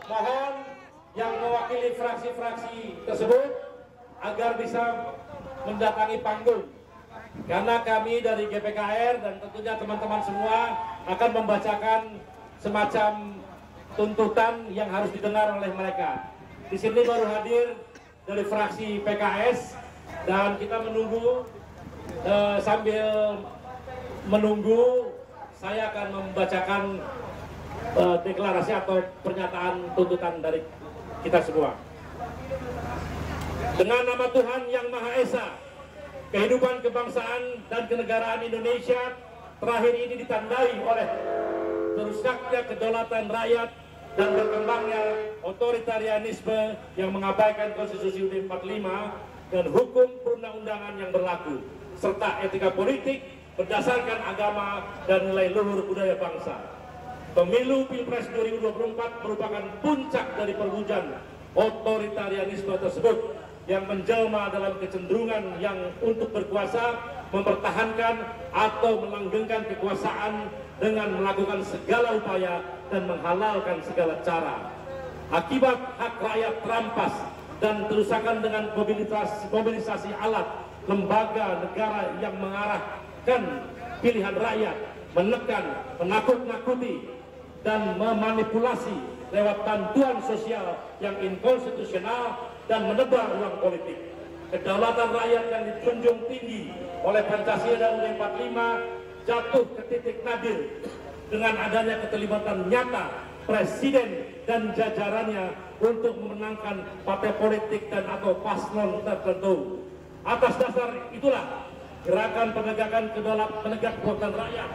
mohon yang mewakili fraksi-fraksi tersebut agar bisa mendatangi panggung. Karena kami dari GPKR dan tentunya teman-teman semua akan membacakan semacam tuntutan yang harus didengar oleh mereka. Di sini baru hadir dari fraksi PKS dan kita menunggu, sambil menunggu saya akan membacakan deklarasi atau pernyataan tuntutan dari kita semua. Dengan nama Tuhan Yang Maha Esa, kehidupan kebangsaan dan kenegaraan Indonesia terakhir ini ditandai oleh terusaknya kedaulatan rakyat dan berkembangnya otoritarianisme yang mengabaikan Konstitusi UUD 45 dan hukum perundang-undangan yang berlaku, serta etika politik berdasarkan agama dan nilai luhur budaya bangsa. Pemilu Pilpres 2024 merupakan puncak dari perwujudan otoritarianisme tersebut yang menjelma dalam kecenderungan yang untuk berkuasa, mempertahankan atau melanggengkan kekuasaan dengan melakukan segala upaya dan menghalalkan segala cara. Akibat hak rakyat terampas dan terusakan dengan mobilisasi alat lembaga negara yang mengarahkan pilihan rakyat, menekan, menakut-nakuti, dan memanipulasi lewat bantuan sosial yang inkonstitusional dan menebar ruang politik. Kedaulatan rakyat yang dijunjung tinggi oleh Pancasila dan UUD 45 jatuh ke titik nadir dengan adanya keterlibatan nyata Presiden dan jajarannya untuk memenangkan partai politik dan atau paslon tertentu. Atas dasar itulah Gerakan Penegakan Kedaulatan Rakyat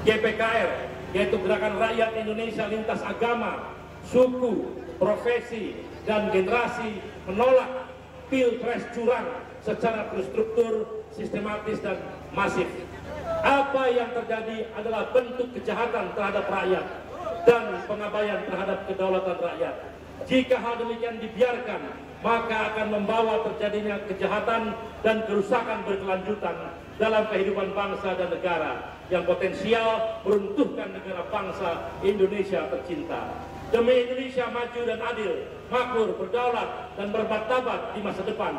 GPKR, yaitu Gerakan Rakyat Indonesia Lintas Agama, Suku, Profesi, dan Generasi, menolak Pilpres curang secara terstruktur, sistematis, dan masif. Apa yang terjadi adalah bentuk kejahatan terhadap rakyat dan pengabaian terhadap kedaulatan rakyat. Jika hal demikian dibiarkan, maka akan membawa terjadinya kejahatan dan kerusakan berkelanjutan dalam kehidupan bangsa dan negara yang potensial meruntuhkan negara bangsa Indonesia tercinta. Demi Indonesia maju dan adil, makmur, berdaulat, dan bermartabat di masa depan,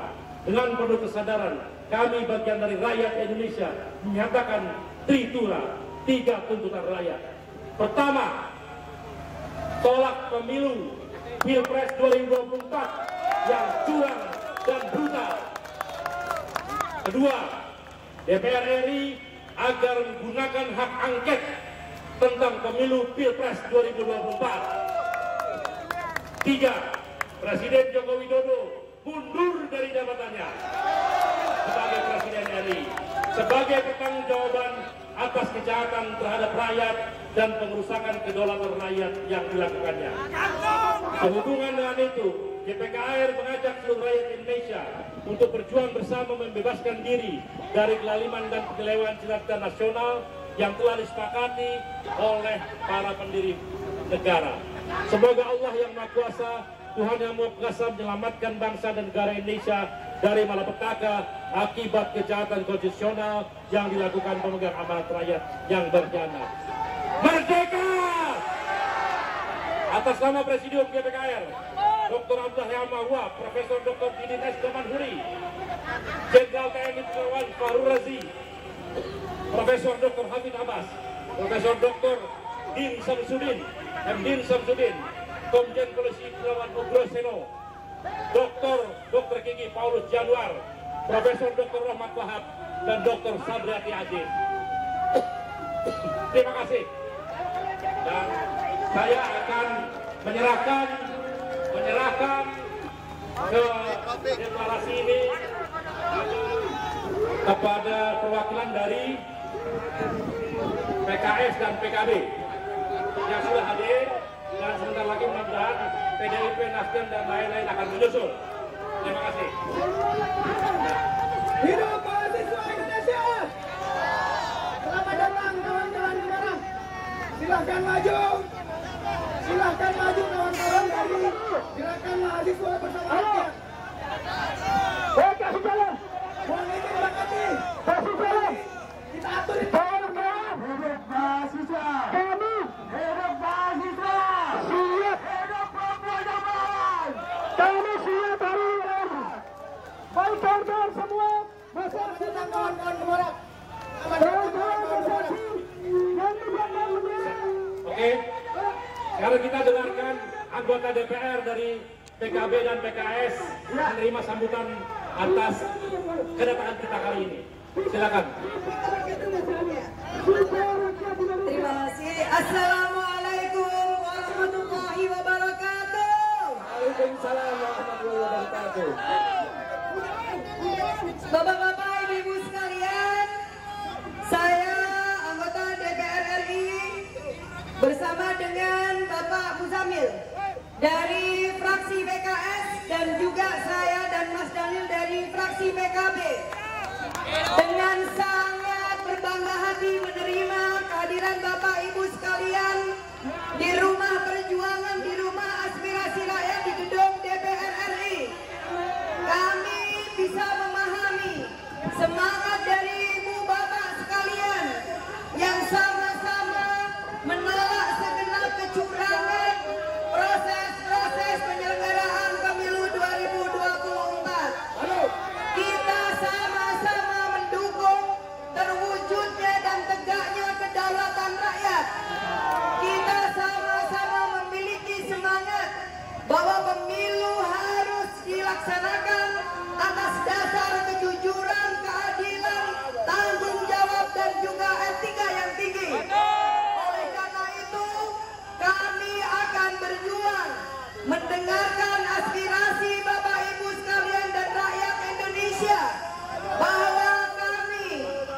dengan penuh kesadaran, kami bagian dari rakyat Indonesia menyatakan tritura, 3 tuntutan rakyat. Pertama, tolak pemilu Pilpres 2024 yang curang dan brutal. Kedua, DPR RI agar menggunakan hak angket tentang pemilu Pilpres 2024. 3, Presiden Joko Widodo mundur dari jabatannya sebagai Presiden RI sebagai pertanggungjawaban atas kejahatan terhadap rakyat dan pengerusakan kedaulatan rakyat yang dilakukannya. Sehubungan dengan itu, GPKR mengajak seluruh rakyat Indonesia untuk berjuang bersama membebaskan diri dari kelaliman dan penyelewengan cita-cita nasional yang telah disepakati oleh para pendiri negara. Semoga Allah yang Maha Kuasa, Tuhan yang Maha Kuasa menyelamatkan bangsa dan negara Indonesia dari malapetaka akibat kejahatan konstitusional yang dilakukan pemegang amanat rakyat yang berkhianat. Merdeka! Atas nama Presidium GPKR, Dr. Abdullah Yamahua, Profesor Dr. Didin S. Damanhuri, Jenderal TNI Purnawirawan Fahrul Razi, Profesor Dr. Hafid Abbas, Profesor Dr. Din Samsudin, M.Din Samsudin, Komjen Polisi Purnawirawan Ugro Seno, Dr. Gigi Paulus Januar, Profesor Dr. Rahmat Wahab, dan Dr. Sabriati Aziz. Terima kasih. Dan saya akan menyerahkan ke deklarasi ini kepada perwakilan dari PKS dan PKB yang sudah hadir, dan sebentar lagi mudah-mudahan PDIP, Nasdem, dan lain-lain akan menyusul. Terima kasih. Hidup mahasiswa Indonesia! Selamat datang kawan-kawan sekarang. Silahkan maju. Silahkan maju kawan-kawan dari Gerakan Mahasiswa Bersama Rakyat. Kasih jalan. Mohon izin berkati. Kasih jalan. Kita atur di hidup mahasiswa. Hidup mahasiswa. Siap. Hidup Mari kita dengarkan anggota DPR dari PKB dan PKS menerima sambutan atas kedatangan kita kali ini. Silakan. Terima kasih. Assalamualaikum warahmatullahi wabarakatuh. Waalaikumsalam warahmatullahi wabarakatuh. Bapak-bapak, ibu-ibu sekalian, saya anggota DPR RI bersama dengan Bapak Muzamil dari fraksi PKS dan juga saya dan Mas Daniel dari fraksi PKB. Dengan sangat berbangga hati menerima kehadiran Bapak Ibu sekalian di rumah perjuangan, di rumah aspirasi rakyat di gedung DPR RI. Kami bisa memahami semangat dari ibu bapak sekalian yang sama-sama menolak segenap kecurangan proses penyelenggaraan pemilu 2024. Kita sama-sama mendukung terwujudnya dan tegaknya kedaulatan rakyat. Kita sama-sama memiliki semangat bahwa pemilu harus dilaksanakan atas dasar kejujuran, keadilan, tanggung jawab dan juga etika yang tinggi. Oleh karena itu, kami akan berjuang mendengarkan aspirasi Bapak Ibu sekalian dan rakyat Indonesia bahwa kami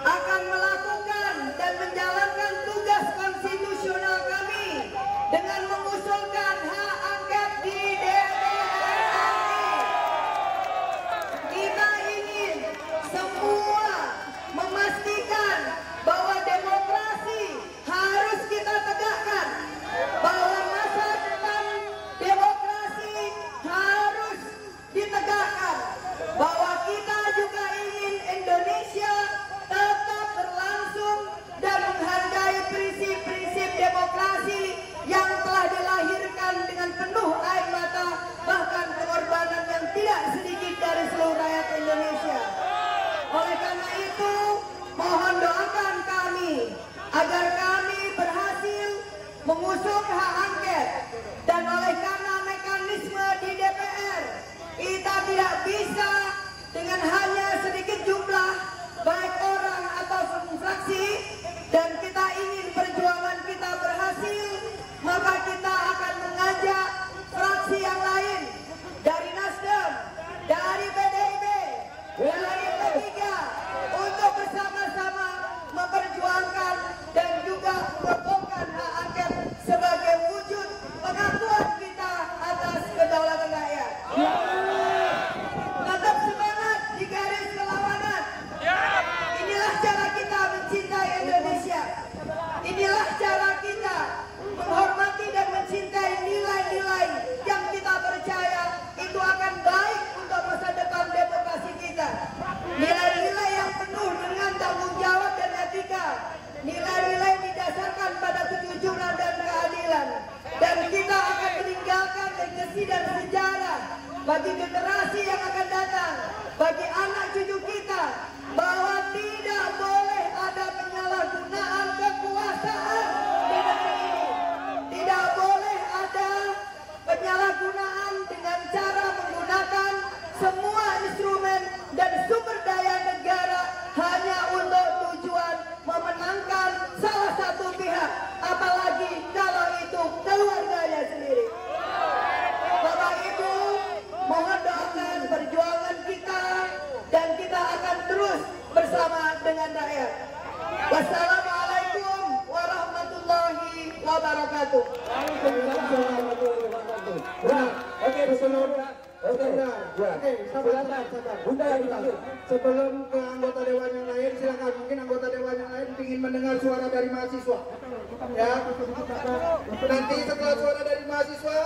akan melakukan dan menjalankan tugas konstitusional kami dengan mengusulkan hak angket di DPR RI. Kita ingin semua memastikan bahwa demokrasi harus kita tegakkan, bahwa masa depan demokrasi harus ditegakkan, bahwa kita juga ingin Indonesia tetap berlangsung dan menghargai prinsip-prinsip demokrasi yang telah dilahirkan dengan penuh air mata, bahkan pengorbanan yang tidak sedikit dari seluruh rakyat Indonesia. Oleh karena itu, mohon doakan kami agar kami berhasil mengusung hak angket, dan oleh karena mekanisme di DPR kita tidak bisa dengan hanya sedikit jumlah baik orang atau fraksi, dan kita ingin perjuangan kita berhasil, maka kita akan mengajak fraksi yang lain dari Nasdem, dari PDIP, dari P3 untuk bersama-sama memperjuangkan dan juga melakukan hak angket sebagai wujud pengakuan kita atas kedaulatan rakyat. Tetap semangat di garis perlawanan. Inilah cara kita mencintai Indonesia. Inilah cara kita menghormati dan mencintai nilai-nilai yang kita percaya itu akan baik untuk masa depan demokrasi kita. Nilai-nilai yang penuh dengan tanggung jawab dan etika. Nilai-nilai didasarkan pada kejujuran dan keadilan. Dan kita akan meninggalkan legasi dan sejarah bagi generasi yang akan datang, bagi anak cucu kita, bahwa tidak boleh ada penyalahgunaan kekuasaan di negeri ini. Tidak boleh ada penyalahgunaan dengan cara menggunakan semua instrumen dan sumber daya negara hanya untuk tujuan memenangkan salah satu pihak, apalagi kalau itu keluarganya sendiri. Bapak Ibu, mohon doakan perjuangan kita dan kita akan terus bersama dengan rakyat. Wassalamualaikum warahmatullahi wabarakatuh. Oke, sabar. Bunda, sebelum ke anggota dewan yang lain, silakan. Mungkin anggota dewan yang lain ingin mendengar suara dari mahasiswa. Ya, nanti setelah suara dari mahasiswa,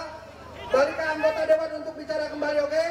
balik ke anggota dewan untuk bicara kembali, oke?